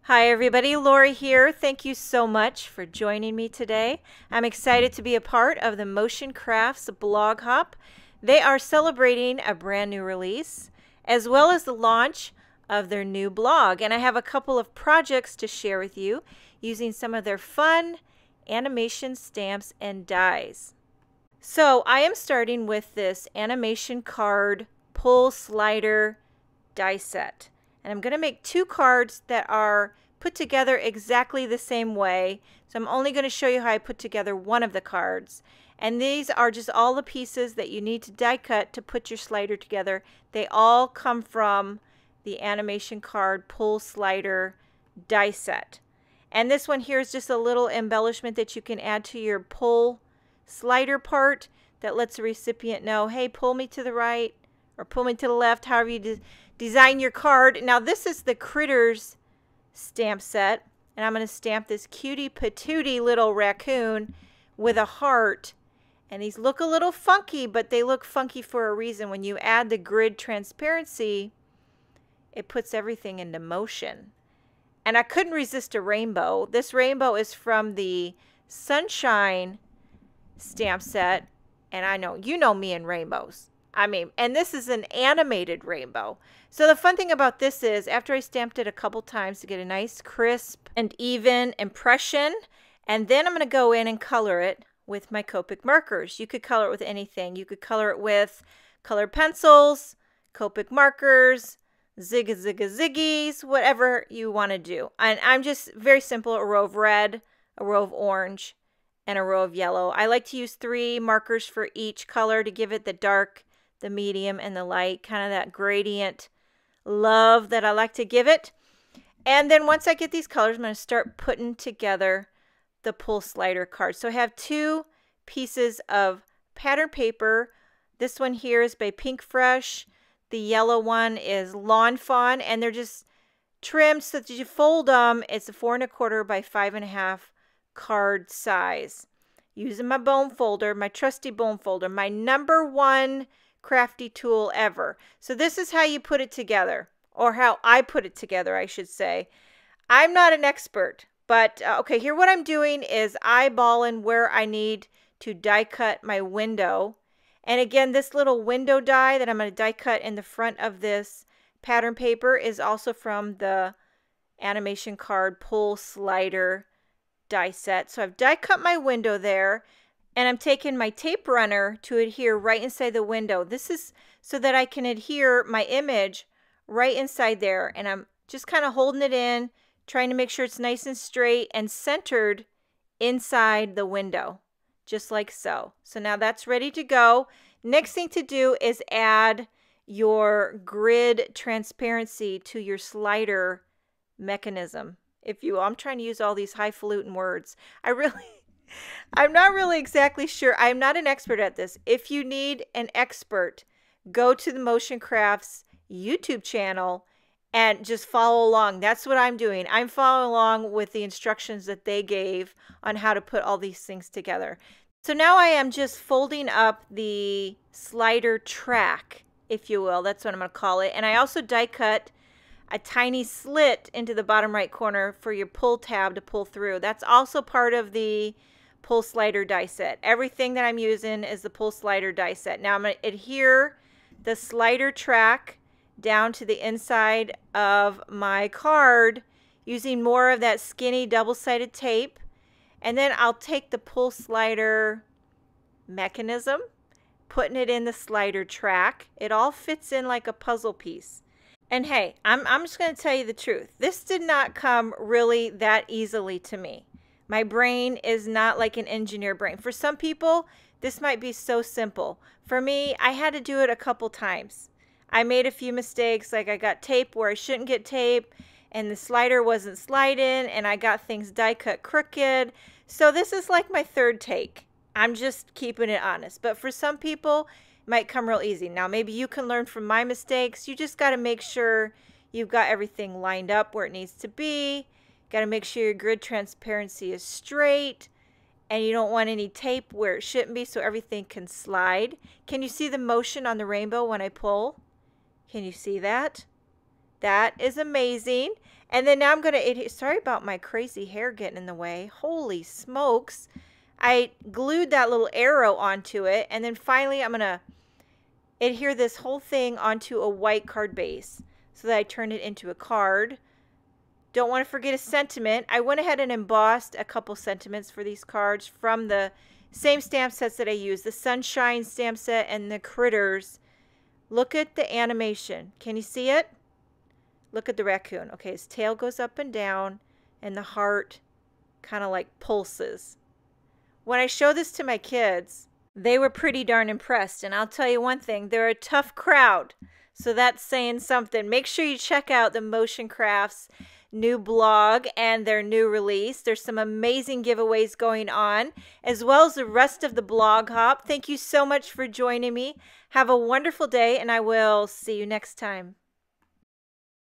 Hi everybody, Lori here. Thank you so much for joining me today. I'm excited to be a part of the Motion Crafts blog hop. They are celebrating a brand new release as well as the launch of their new blog, and I have a couple of projects to share with you using some of their fun animation stamps and dies. So I am starting with this animation card pull slider die set. And I'm going to make two cards that are put together exactly the same way. So I'm only going to show you how I put together one of the cards. And these are just all the pieces that you need to die cut to put your slider together. They all come from the animation card pull slider die set. And this one here is just a little embellishment that you can add to your pull slider part that lets the recipient know, hey, pull me to the right or pull me to the left, however you design your card. Now this is the Critters stamp set, and I'm going to stamp this cutie patootie little raccoon with a heart. And these look a little funky, but they look funky for a reason. When you add the grid transparency, it puts everything into motion. And I couldn't resist a rainbow. This rainbow is from the Sunshine stamp set, and I know you know me and rainbows. And this is an animated rainbow. So the fun thing about this is after I stamped it a couple times to get a nice crisp and even impression, and then I'm going to go in and color it with my Copic markers. You could color it with anything. You could color it with colored pencils, Copic markers, ziggies, whatever you want to do. And I'm just very simple, a row of red, a row of orange, and a row of yellow. I like to use 3 markers for each color to give it the dark, the medium, and the light, kind of that gradient love that I like to give it. And then once I get these colors, I'm going to start putting together the pull slider card. So I have 2 pieces of pattern paper. This one here is by Pinkfresh. The yellow one is Fawn, and they're just trimmed so that you fold them. It's a 4 1/4 by 5 1/2 card size. Using my bone folder, my trusty bone folder, my #1 crafty tool ever. So this is how you put it together, or how I put it together, I should say. I'm not an expert, but okay, here what I'm doing is eyeballing where I need to die cut my window. And again, this little window die that I'm going to die cut in the front of this pattern paper is also from the animation card pull slider die set. So I've die cut my window there, and I'm taking my tape runner to adhere right inside the window. This is so that I can adhere my image right inside there, and I'm just kind of holding it in, trying to make sure it's nice and straight and centered inside the window, just like so. So now that's ready to go. Next thing to do is add your grid transparency to your slider mechanism, if you will. I'm trying to use all these highfalutin words. I'm not really exactly sure. I'm not an expert at this. If you need an expert, go to the Motion Crafts YouTube channel and just follow along. That's what I'm doing. I'm following along with the instructions that they gave on how to put all these things together. So now I am just folding up the slider track, if you will. That's what I'm going to call it. And I also die cut a tiny slit into the bottom right corner for your pull tab to pull through. That's also part of the pull slider die set. Everything that I'm using is the pull slider die set. Now I'm going to adhere the slider track down to the inside of my card using more of that skinny double-sided tape. And then I'll take the pull slider mechanism, putting it in the slider track. It all fits in like a puzzle piece. And hey, I'm just going to tell you the truth. This did not come really that easily to me. My brain is not like an engineer brain. For some people, this might be so simple. For me, I had to do it a couple times. I made a few mistakes, like I got tape where I shouldn't get tape, and the slider wasn't sliding, and I got things die cut crooked. So this is like my 3rd take. I'm just keeping it honest. But for some people, it might come real easy. Now, maybe you can learn from my mistakes. You just got to make sure you've got everything lined up where it needs to be. Got to make sure your grid transparency is straight, and you don't want any tape where it shouldn't be so everything can slide. Can you see the motion on the rainbow when I pull? Can you see that? That is amazing. And then now I'm going to, sorry about my crazy hair getting in the way. Holy smokes. I glued that little arrow onto it. And then finally I'm going to adhere this whole thing onto a white card base so that I turn it into a card. Don't want to forget a sentiment. I went ahead and embossed a couple sentiments for these cards from the same stamp sets that I used. The Sunshine stamp set and the Critters. Look at the animation. Can you see it? Look at the raccoon. Okay, his tail goes up and down and the heart kind of like pulses. When I show this to my kids, they were pretty darn impressed. And I'll tell you one thing, they're a tough crowd. So that's saying something. Make sure you check out the Motion Crafts new blog and their new release. There's some amazing giveaways going on, as well as the rest of the blog hop. Thank you so much for joining me. Have a wonderful day, and I will see you next time.